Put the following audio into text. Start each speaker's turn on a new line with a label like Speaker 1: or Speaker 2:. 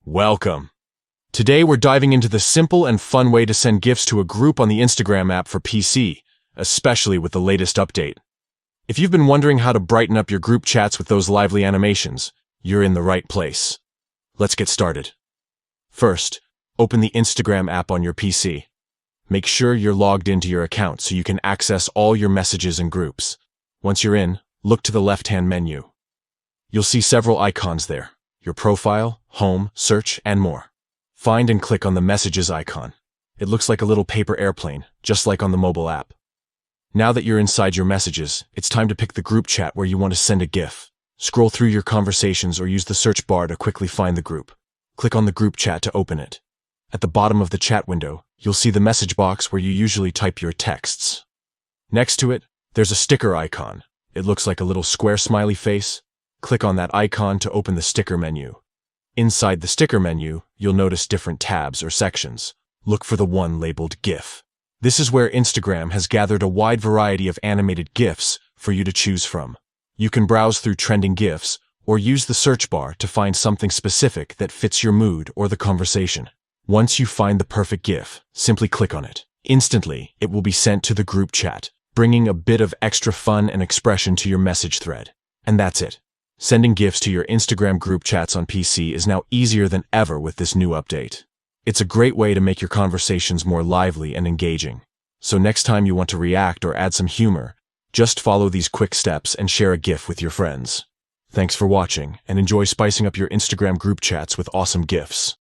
Speaker 1: Welcome. Today we're diving into the simple and fun way to send GIFs to a group on the Instagram app for PC, especially with the latest update. If you've been wondering how to brighten up your group chats with those lively animations, you're in the right place. Let's get started. First, open the Instagram app on your PC. Make sure you're logged into your account so you can access all your messages and groups. Once you're in, look to the left-hand menu. You'll see several icons there: your profile, home, search, and more. Find and click on the messages icon. It looks like a little paper airplane, just like on the mobile app. Now that you're inside your messages, it's time to pick the group chat where you want to send a GIF. Scroll through your conversations or use the search bar to quickly find the group. Click on the group chat to open it. At the bottom of the chat window, you'll see the message box where you usually type your texts. Next to it, there's a sticker icon. It looks like a little square smiley face. Click on that icon to open the sticker menu. Inside the sticker menu, you'll notice different tabs or sections. Look for the one labeled GIF. This is where Instagram has gathered a wide variety of animated GIFs for you to choose from. You can browse through trending GIFs or use the search bar to find something specific that fits your mood or the conversation. Once you find the perfect GIF, simply click on it. Instantly, it will be sent to the group chat, bringing a bit of extra fun and expression to your message thread. And that's it. Sending GIFs to your Instagram group chats on PC is now easier than ever with this new update. It's a great way to make your conversations more lively and engaging. So next time you want to react or add some humor, just follow these quick steps and share a GIF with your friends. Thanks for watching, and enjoy spicing up your Instagram group chats with awesome GIFs.